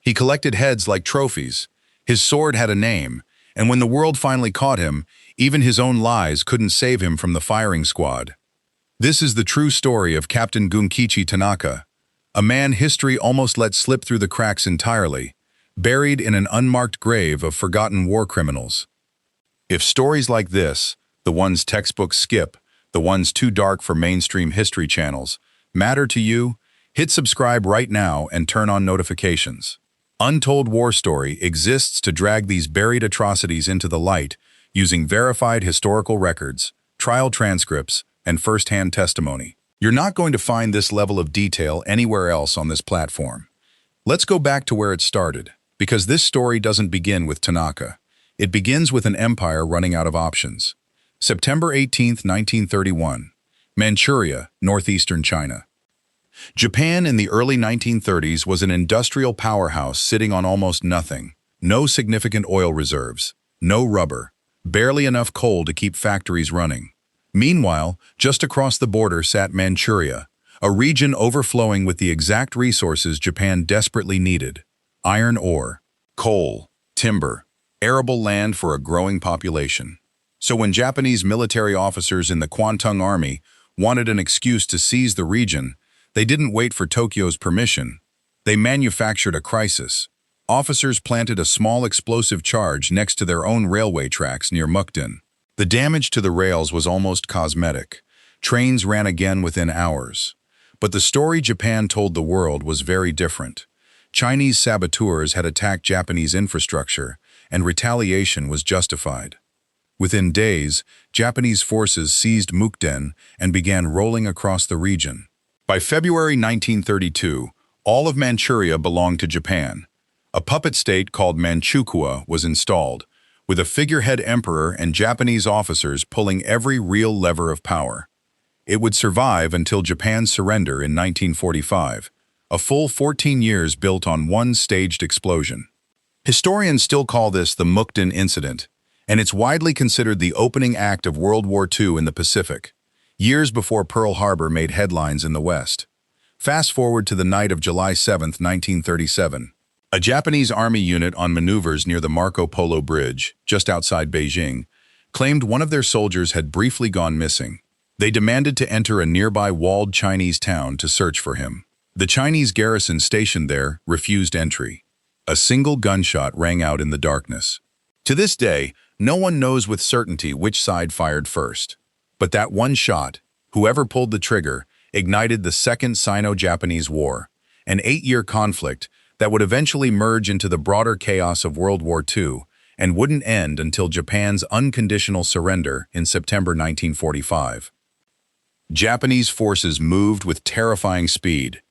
He collected heads like trophies. His sword had a name, and when the world finally caught him, even his own lies couldn't save him from the firing squad. This is the true story of Captain Gunkichi Tanaka, a man history almost let slip through the cracks entirely, buried in an unmarked grave of forgotten war criminals. If stories like this, the ones textbooks skip, the ones too dark for mainstream history channels, matter to you, hit subscribe right now and turn on notifications. Untold War Story exists to drag these buried atrocities into the light using verified historical records, trial transcripts, and first-hand testimony. You're not going to find this level of detail anywhere else on this platform. Let's go back to where it started, because this story doesn't begin with Tanaka. It begins with an empire running out of options. September 18, 1931. Manchuria, northeastern China. Japan in the early 1930s was an industrial powerhouse sitting on almost nothing. No significant oil reserves, no rubber, barely enough coal to keep factories running. Meanwhile, just across the border sat Manchuria, a region overflowing with the exact resources Japan desperately needed: iron ore, coal, timber, arable land for a growing population. So when Japanese military officers in the Kwantung Army wanted an excuse to seize the region, they didn't wait for Tokyo's permission. They manufactured a crisis. Officers planted a small explosive charge next to their own railway tracks near Mukden. The damage to the rails was almost cosmetic. Trains ran again within hours. But the story Japan told the world was very different. Chinese saboteurs had attacked Japanese infrastructure, and retaliation was justified. Within days, Japanese forces seized Mukden and began rolling across the region. By February 1932, all of Manchuria belonged to Japan. A puppet state called Manchukuo was installed, with a figurehead emperor and Japanese officers pulling every real lever of power. It would survive until Japan's surrender in 1945, a full 14 years built on one staged explosion. Historians still call this the Mukden Incident, and it's widely considered the opening act of World War II in the Pacific, years before Pearl Harbor made headlines in the West. Fast forward to the night of July 7, 1937. A Japanese army unit on maneuvers near the Marco Polo Bridge, just outside Beijing, claimed one of their soldiers had briefly gone missing. They demanded to enter a nearby walled Chinese town to search for him. The Chinese garrison stationed there refused entry. A single gunshot rang out in the darkness. To this day, no one knows with certainty which side fired first. But that one shot, whoever pulled the trigger, ignited the Second Sino-Japanese War, an 8-year conflict that would eventually merge into the broader chaos of World War II and wouldn't end until Japan's unconditional surrender in September 1945. Japanese forces moved with terrifying speed.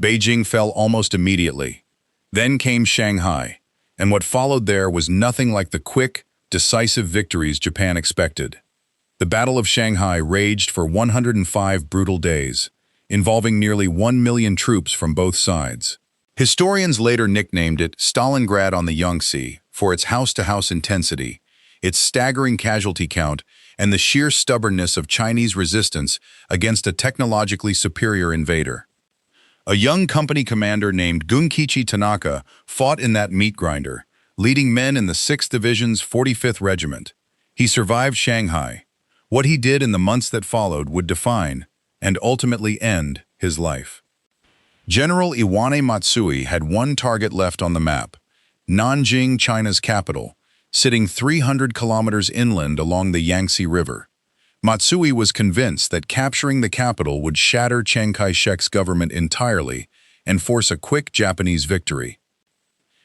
Beijing fell almost immediately. Then came Shanghai, and what followed there was nothing like the quick, decisive victories Japan expected. The Battle of Shanghai raged for 105 brutal days, involving nearly 1 million troops from both sides. Historians later nicknamed it Stalingrad on the Yangtze for its house-to-house intensity, its staggering casualty count, and the sheer stubbornness of Chinese resistance against a technologically superior invader. A young company commander named Gunkichi Tanaka fought in that meat grinder, leading men in the 6th Division's 45th Regiment. He survived Shanghai. What he did in the months that followed would define, and ultimately end, his life. General Iwane Matsui had one target left on the map: Nanjing, China's capital, sitting 300 kilometers inland along the Yangtze River. Matsui was convinced that capturing the capital would shatter Chiang Kai-shek's government entirely and force a quick Japanese victory.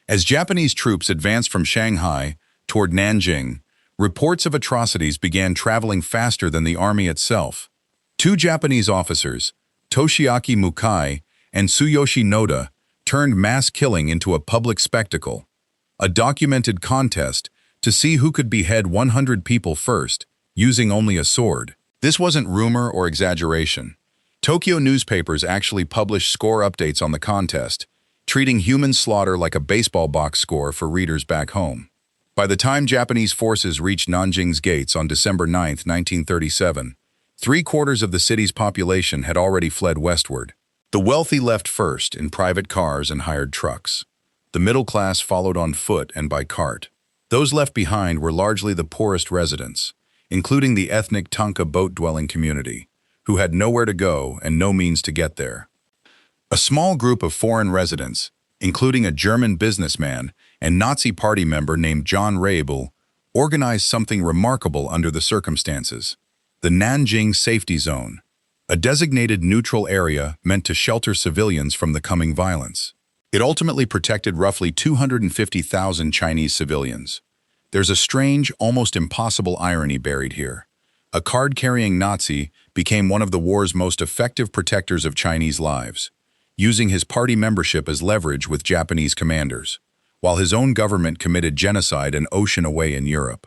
As Japanese troops advanced from Shanghai toward Nanjing, reports of atrocities began traveling faster than the army itself. 2 Japanese officers, Toshiaki Mukai and Tsuyoshi Noda, turned mass killing into a public spectacle, a documented contest to see who could behead 100 people first, using only a sword. This wasn't rumor or exaggeration. Tokyo newspapers actually published score updates on the contest, treating human slaughter like a baseball box score for readers back home. By the time Japanese forces reached Nanjing's gates on December 9, 1937, 3/4 of the city's population had already fled westward. The wealthy left first in private cars and hired trucks. The middle class followed on foot and by cart. Those left behind were largely the poorest residents, including the ethnic Tanka boat-dwelling community, who had nowhere to go and no means to get there. A small group of foreign residents, including a German businessman and Nazi Party member named John Rabe, organized something remarkable under the circumstances: the Nanjing Safety Zone, a designated neutral area meant to shelter civilians from the coming violence. It ultimately protected roughly 250,000 Chinese civilians. There's a strange, almost impossible irony buried here. A card-carrying Nazi became one of the war's most effective protectors of Chinese lives, using his party membership as leverage with Japanese commanders, while his own government committed genocide an ocean away in Europe.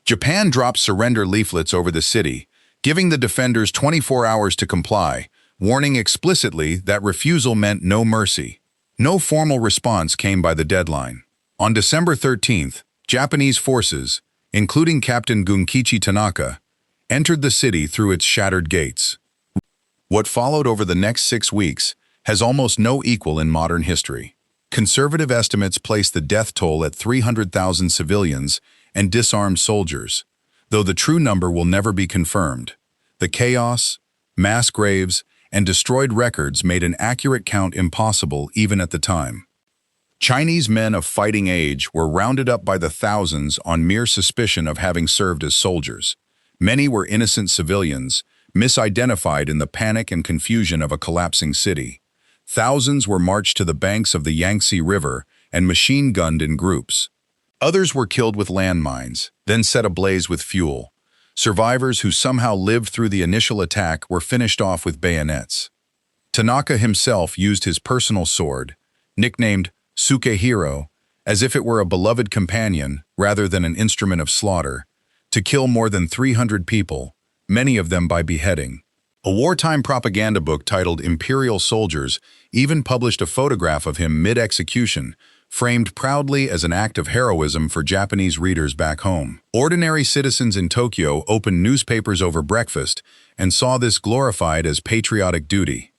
Japan dropped surrender leaflets over the city, giving the defenders 24 hours to comply, warning explicitly that refusal meant no mercy. No formal response came by the deadline. On December 13th, Japanese forces, including Captain Gunkichi Tanaka, entered the city through its shattered gates. What followed over the next 6 weeks has almost no equal in modern history. Conservative estimates place the death toll at 300,000 civilians and disarmed soldiers, though the true number will never be confirmed. The chaos, mass graves, and destroyed records made an accurate count impossible even at the time. Chinese men of fighting age were rounded up by the thousands on mere suspicion of having served as soldiers. Many were innocent civilians, misidentified in the panic and confusion of a collapsing city. Thousands were marched to the banks of the Yangtze River and machine-gunned in groups. Others were killed with landmines, then set ablaze with fuel. Survivors who somehow lived through the initial attack were finished off with bayonets. Tanaka himself used his personal sword, nicknamed Sukehiro, as if it were a beloved companion rather than an instrument of slaughter, to kill more than 300 people, many of them by beheading. A wartime propaganda book titled Imperial Soldiers even published a photograph of him mid-execution, framed proudly as an act of heroism for Japanese readers back home. Ordinary citizens in Tokyo opened newspapers over breakfast and saw this glorified as patriotic duty.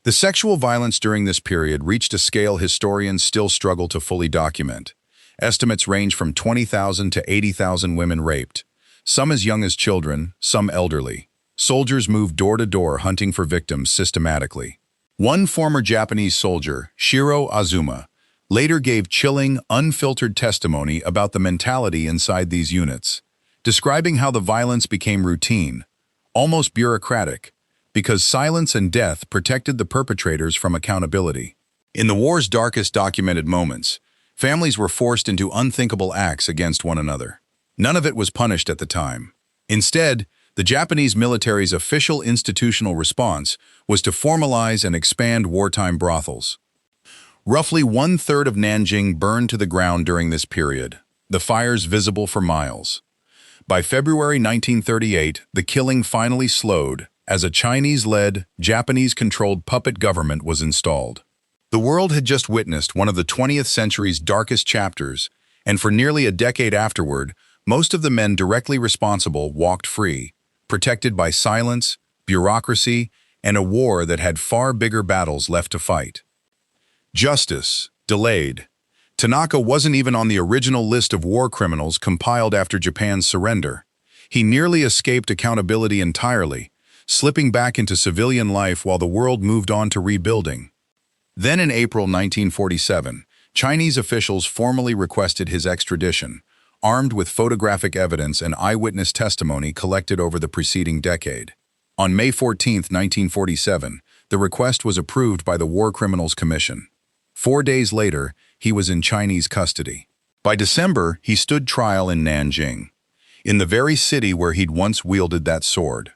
The sexual violence during this period reached a scale historians still struggle to fully document. Estimates range from 20,000 to 80,000 women raped, some as young as children, some elderly. Soldiers moved door to door hunting for victims systematically. One former Japanese soldier, Shiro Azuma, later gave chilling, unfiltered testimony about the mentality inside these units, describing how the violence became routine, almost bureaucratic, because silence and death protected the perpetrators from accountability. In the war's darkest documented moments, families were forced into unthinkable acts against one another. None of it was punished at the time. Instead, the Japanese military's official institutional response was to formalize and expand wartime brothels. Roughly 1/3 of Nanjing burned to the ground during this period, the fires visible for miles. By February 1938, the killing finally slowed as a Chinese-led, Japanese-controlled puppet government was installed. The world had just witnessed one of the 20th century's darkest chapters, and for nearly a decade afterward, most of the men directly responsible walked free, protected by silence, bureaucracy, and a war that had far bigger battles left to fight. Justice delayed. Tanaka wasn't even on the original list of war criminals compiled after Japan's surrender. He nearly escaped accountability entirely, slipping back into civilian life while the world moved on to rebuilding. Then in April 1947, Chinese officials formally requested his extradition, armed with photographic evidence and eyewitness testimony collected over the preceding decade. On May 14, 1947, the request was approved by the War Criminals Commission. 4 days later, he was in Chinese custody. By December, he stood trial in Nanjing, in the very city where he'd once wielded that sword.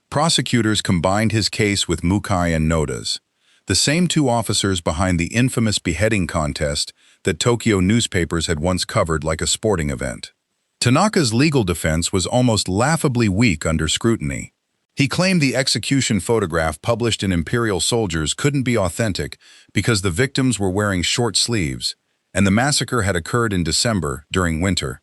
Prosecutors combined his case with Mukai and Noda's, the same two officers behind the infamous beheading contest that Tokyo newspapers had once covered like a sporting event. Tanaka's legal defense was almost laughably weak under scrutiny. He claimed the execution photograph published in Imperial Soldiers couldn't be authentic because the victims were wearing short sleeves, and the massacre had occurred in December, during winter.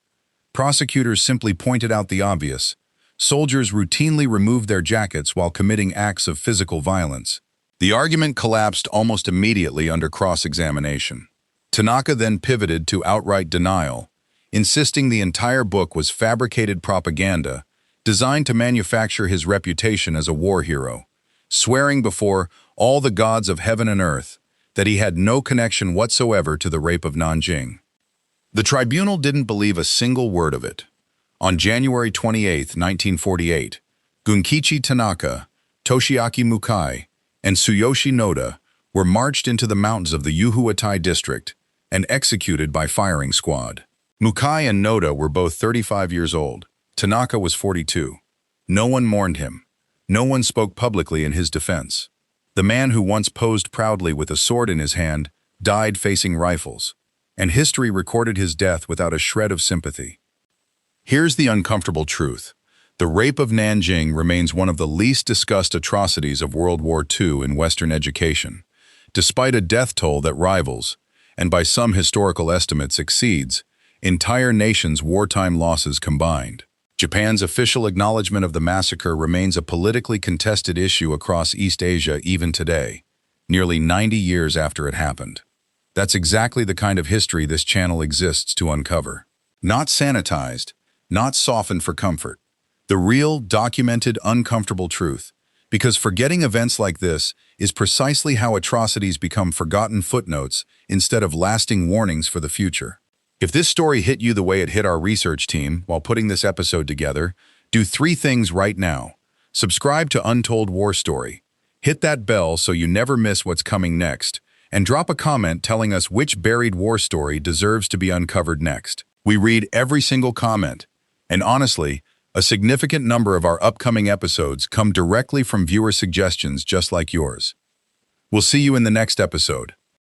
Prosecutors simply pointed out the obvious. Soldiers routinely removed their jackets while committing acts of physical violence. The argument collapsed almost immediately under cross-examination. Tanaka then pivoted to outright denial, insisting the entire book was fabricated propaganda designed to manufacture his reputation as a war hero, swearing before all the gods of heaven and earth that he had no connection whatsoever to the Rape of Nanjing. The tribunal didn't believe a single word of it. On January 28, 1948, Gunkichi Tanaka, Toshiaki Mukai, and Tsuyoshi Noda were marched into the mountains of the Yuhuatai district and executed by firing squad. Mukai and Noda were both 35 years old. Tanaka was 42. No one mourned him. No one spoke publicly in his defense. The man who once posed proudly with a sword in his hand died facing rifles, and history recorded his death without a shred of sympathy. Here's the uncomfortable truth. The Rape of Nanjing remains one of the least discussed atrocities of World War II in Western education, despite a death toll that rivals, and by some historical estimates exceeds, entire nations' wartime losses combined. Japan's official acknowledgement of the massacre remains a politically contested issue across East Asia even today, nearly 90 years after it happened. That's exactly the kind of history this channel exists to uncover. Not sanitized, not softened for comfort. The real, documented, uncomfortable truth. Because forgetting events like this is precisely how atrocities become forgotten footnotes instead of lasting warnings for the future. If this story hit you the way it hit our research team while putting this episode together, do 3 things right now. Subscribe to Untold War Story. Hit that bell so you never miss what's coming next. And drop a comment telling us which buried war story deserves to be uncovered next. We read every single comment. And honestly, a significant number of our upcoming episodes come directly from viewer suggestions just like yours. We'll see you in the next episode.